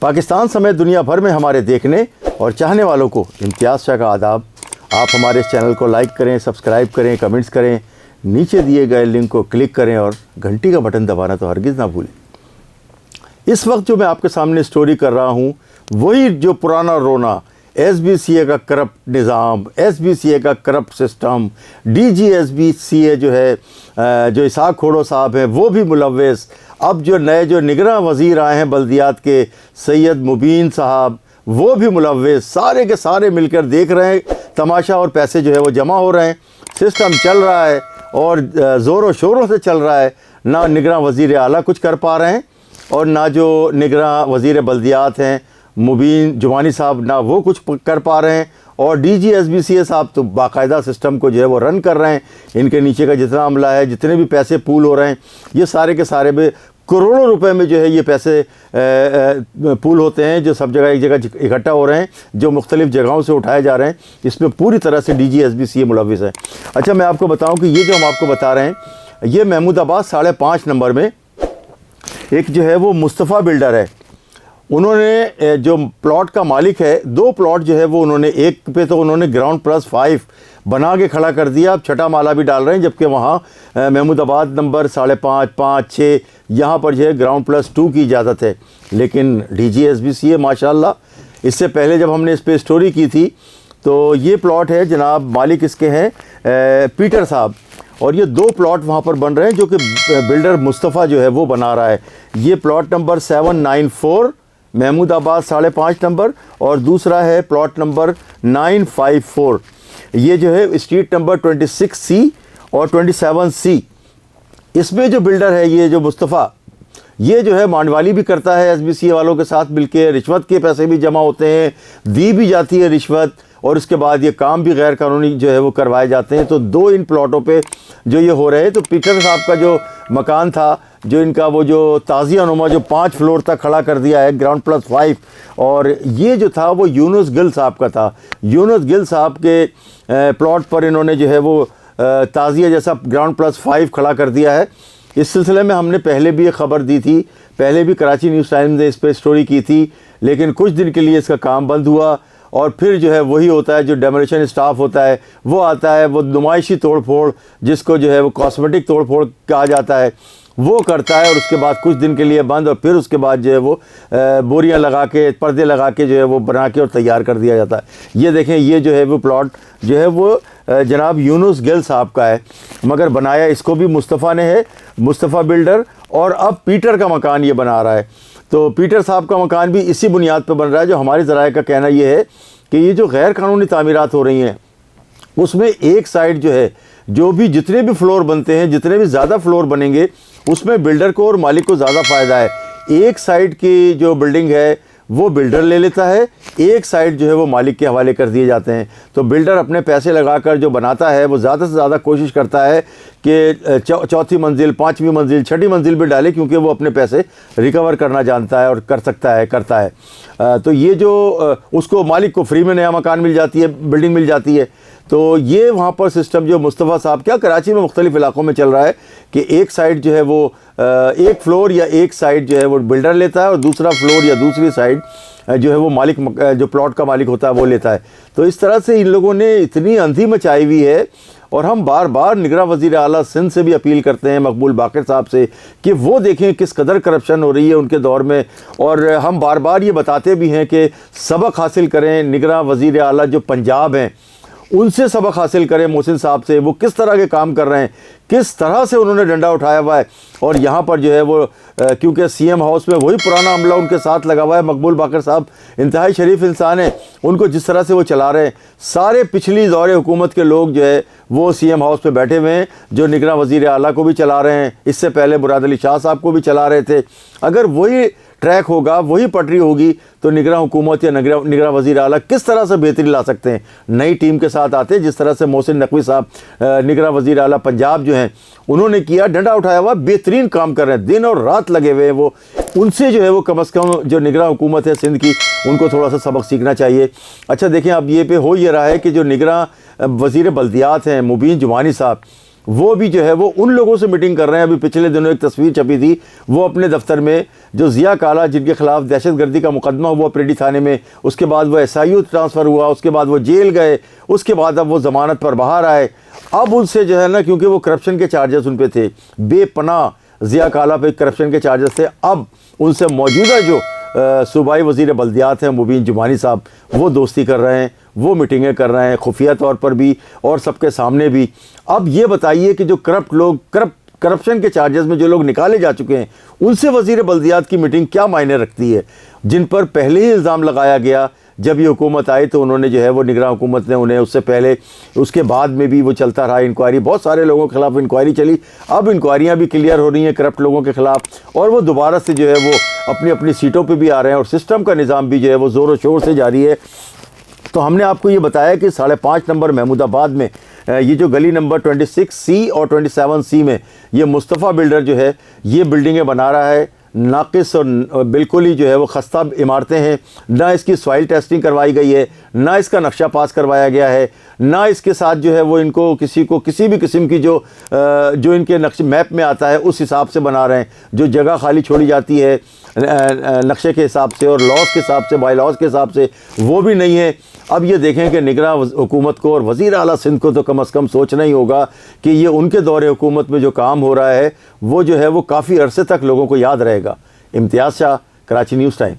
पाकिस्तान समेत दुनिया भर में हमारे देखने और चाहने वालों को इम्तियाज़ शाह का आदाब। आप हमारे इस चैनल को लाइक करें, सब्सक्राइब करें, कमेंट्स करें, नीचे दिए गए लिंक को क्लिक करें और घंटी का बटन दबाना तो हरगिज़ ना भूलें। इस वक्त जो मैं आपके सामने स्टोरी कर रहा हूँ वही जो पुराना रोना, SBCA का करप्ट निज़ाम, SBCA का करप्ट सिस्टम, DG SBCA जो है जो इसाक खोड़ो साहब हैं वो भी मुलव्वस। अब जो नए जो निगरां वज़ीर आए हैं बल्दियात के, सैयद मुबीन साहब, वो भी मुलव्वस। सारे के सारे मिलकर देख रहे हैं तमाशा और पैसे जो है वो जमा हो रहे हैं। सिस्टम चल रहा है और ज़ोरों शोरों से चल रहा है। ना निगरां वज़ीर आला कुछ कर पा रहे हैं और ना जो निगरां वज़ीर बल्दियात हैं मुबीन जुमानी साहब, ना वो कुछ कर पा रहे हैं। और DG SBCA साहब तो बाकायदा सिस्टम को जो है वो रन कर रहे हैं। इनके नीचे का जितना अमला है, जितने भी पैसे पूल हो रहे हैं, ये सारे के सारे में करोड़ों रुपए में जो है ये पैसे पूल होते हैं, जो सब जगह एक जगह इकट्ठा हो रहे हैं, जो मुख्तलिफ़ जगहों से उठाए जा रहे हैं। इसमें पूरी तरह से DG SBCA मुलव्वस है। अच्छा, मैं आपको बताऊँ कि ये जो हम आपको बता रहे हैं, ये महमूदाबाद 5.5 नंबर में एक जो है वो मुस्तफ़ा बिल्डर है। उन्होंने जो प्लॉट का मालिक है, 2 प्लॉट जो है वो उन्होंने, एक पे तो उन्होंने ग्राउंड प्लस 5 बना के खड़ा कर दिया। अब छठा माला भी डाल रहे हैं, जबकि वहाँ महमूदाबाद नंबर 5.5, 5, 6 यहाँ पर जो है ग्राउंड प्लस 2 की इजाज़त है। लेकिन DG SBCA माशाल्लाह, इससे पहले जब हमने इस पर स्टोरी की थी तो ये प्लॉट है जनाब, मालिक इसके हैं पीटर साहब, और ये 2 प्लॉट वहाँ पर बन रहे हैं जो कि बिल्डर मुस्तफ़ा जो है वो बना रहा है। ये प्लॉट नंबर 794 महमूदाबाद 5.5 नंबर, और दूसरा है प्लॉट नंबर 954। ये जो है स्ट्रीट नंबर 26C और 27C। इसमें जो बिल्डर है ये जो मुस्तफ़ा, ये जो है मांडवाली भी करता है SBCA वालों के साथ मिलके। रिश्वत के पैसे भी जमा होते हैं, दी भी जाती है रिश्वत, और उसके बाद ये काम भी गैर कानूनी जो है वो करवाए जाते हैं। तो 2 इन प्लॉटों पे जो ये हो रहे हैं। तो पीटर साहब का जो मकान था, जो इनका वो जो ताज़िया नुमा जो 5 फ्लोर तक खड़ा कर दिया है ग्राउंड प्लस 5, और ये जो था वो यूनुस गिल साहब का था। यूनुस गिल साहब के प्लॉट पर इन्होंने जो है वो ताज़िया जैसा ग्राउंड प्लस 5 खड़ा कर दिया है। इस सिलसिले में हमने पहले भी एक ख़बर दी थी, पहले भी कराची न्यूज़ टाइम्स ने इस पर स्टोरी की थी, लेकिन कुछ दिन के लिए इसका काम बंद हुआ। और फिर जो है वही होता है, जो डेमोलिशन स्टाफ होता है वो आता है, वो नुमाइशी तोड़ फोड़, जिसको जो है वो कॉस्मेटिक तोड़ फोड़ कहा जाता है, वो करता है, और उसके बाद कुछ दिन के लिए बंद, और फिर उसके बाद जो है वो बोरियां लगा के, पर्दे लगा के जो है वो बना के और तैयार कर दिया जाता है। ये देखें, ये जो है वो प्लॉट जो है वो जनाब यूनुस गिल साहब का है, मगर बनाया इसको भी मुस्तफ़ा ने है, मुस्तफ़ा बिल्डर। और अब पीटर का मकान ये बना रहा है। तो पीटर साहब का मकान भी इसी बुनियाद पर बन रहा है। जो हमारे ज़राए का कहना ये है कि ये जो गैर कानूनी तामीरात हो रही हैं, उसमें एक साइड जो है, जो भी जितने भी फ्लोर बनते हैं, जितने भी ज़्यादा फ्लोर बनेंगे, उसमें बिल्डर को और मालिक को ज़्यादा फ़ायदा है। एक साइड की जो बिल्डिंग है वो बिल्डर ले लेता है, एक साइड जो है वो मालिक के हवाले कर दिए जाते हैं। तो बिल्डर अपने पैसे लगाकर जो बनाता है वो ज़्यादा से ज़्यादा कोशिश करता है कि चौथी मंजिल, 5वीं मंजिल, 6ठी मंजिल भी डाले, क्योंकि वो अपने पैसे रिकवर करना जानता है और कर सकता है, करता है। तो ये जो उसको मालिक को फ्री में नया मकान मिल जाती है, बिल्डिंग मिल जाती है। तो ये वहाँ पर सिस्टम जो मुस्तफ़ा साहब क्या कराची में मुख्तलिफ़ इलाक़ों में चल रहा है कि एक साइड जो है वो एक फ्लोर या एक साइड जो है वो बिल्डर लेता है, और दूसरा फ्लोर या दूसरी साइड जो है वो मालिक, जो प्लॉट का मालिक होता है वो लेता है। तो इस तरह से इन लोगों ने इतनी आंधी मचाई हुई है, और हम बार बार निगरां वज़ीर आला सिंध से भी अपील करते हैं, मकबूल बाकर साहब से, कि वो देखें किस कदर करप्शन हो रही है उनके दौर में। और हम बार बार ये बताते भी हैं कि सबक हासिल करें, निगरां वज़ीर आला जो पंजाब हैं उनसे सबक हासिल करें, मोहसिन साहब से, वो किस तरह के काम कर रहे हैं, किस तरह से उन्होंने डंडा उठाया हुआ है। और यहाँ पर जो है वो क्योंकि CM हाउस में वही पुराना अमला उनके साथ लगा हुआ है। मकबूल बाकर साहब इंतहाई शरीफ इंसान हैं, उनको जिस तरह से वो चला रहे हैं, सारे पिछली दौरे हुकूमत के लोग जो है वो CM हाउस पे बैठे हुए हैं, जो निगरां वज़ीर आला को भी चला रहे हैं, इससे पहले मुराद अली शाह साहब को भी चला रहे थे। अगर वही ट्रैक होगा, वही पटरी होगी, तो निगरां हुकूमत या निगरां वज़ीर आला किस तरह से बेहतरी ला सकते हैं। नई टीम के साथ आते, जिस तरह से मोहसिन नकवी साहब निगरां वज़ीर आला पंजाब जो हैं उन्होंने किया, डंडा उठाया हुआ, बेहतरीन काम कर रहे हैं, दिन और रात लगे हुए हैं वो। उनसे जो है वो कम अज़ कम जो निगरां हुकूमत है सिंध की, उनको थोड़ा सा सबक सीखना चाहिए। अच्छा देखें, अब ये पे हो ये रहा है कि जो निगरां वज़ीर बल्दियात हैं मुबीन जुमानी साहब, वो भी जो है वो उन लोगों से मीटिंग कर रहे हैं। अभी पिछले दिनों एक तस्वीर छपी थी, वो अपने दफ्तर में जो ज़िया काला जिनके खिलाफ दहशतगर्दी का मुकदमा हुआ प्रेडी थाने में, उसके बाद वो SIU ट्रांसफ़र हुआ, उसके बाद वो जेल गए, उसके बाद अब वो ज़मानत पर बाहर आए। अब उनसे जो है ना, क्योंकि वो करप्शन के चार्जेस उन पे थे, बेपनाह ज़िया काला पे करप्शन के चार्जेस थे, अब उनसे मौजूदा जो सूबाई वज़ीर बल्दियात हैं मुबीन जुमानी साहब, वो दोस्ती कर रहे हैं, वो मीटिंगें कर रहे हैं खुफिया तौर पर भी और सबके सामने भी। अब ये बताइए कि जो करप्ट लोग, करप्शन के चार्जेस में जो लोग निकाले जा चुके हैं, उनसे वज़ीर बल्दियात की मीटिंग क्या मायने रखती है, जिन पर पहले ही इल्ज़ाम लगाया गया। जब ये हुकूमत आई तो उन्होंने जो है वो निगरान हुकूमत ने उन्हें, उससे पहले उसके बाद में भी वो चलता रहा इंक्वायरी, बहुत सारे लोगों के खिलाफ इंक्वायरी चली। अब इंक्वायरियाँ भी क्लियर हो रही हैं करप्ट लोगों के खिलाफ, और वो दोबारा से जो है वो अपनी अपनी सीटों पे भी आ रहे हैं, और सिस्टम का निज़ाम भी जो है वो ज़ोर शोर से जारी है। तो हमने आपको ये बताया कि 5.5 नंबर महमूदाबाद में ये जो गली नंबर 26C और 27C में ये मुस्तफ़ा बिल्डर जो है ये बिल्डिंगें बना रहा है, नाक़िस और बिल्कुल ही जो है वो खस्ता इमारतें हैं। ना इसकी सॉइल टेस्टिंग करवाई गई है, ना इसका नक्शा पास करवाया गया है, ना इसके साथ जो है वो इनको किसी भी किस्म की जो इनके नक्शे मैप में आता है उस हिसाब से बना रहे हैं। जो जगह खाली छोड़ी जाती है नक्शे के हिसाब से और लॉज के हिसाब से, बाई लॉज के हिसाब से, वो भी नहीं है। अब ये देखें कि निगरान हुकूमत को और वज़ीर आला सिंध को तो कम अज़ कम सोचना ही होगा कि ये उनके दौरे हुकूमत में जो काम हो रहा है वो जो है वो काफ़ी अरसे तक लोगों को याद रहेगा। इम्तियाज़ शाह, कराची न्यूज़ टाइम।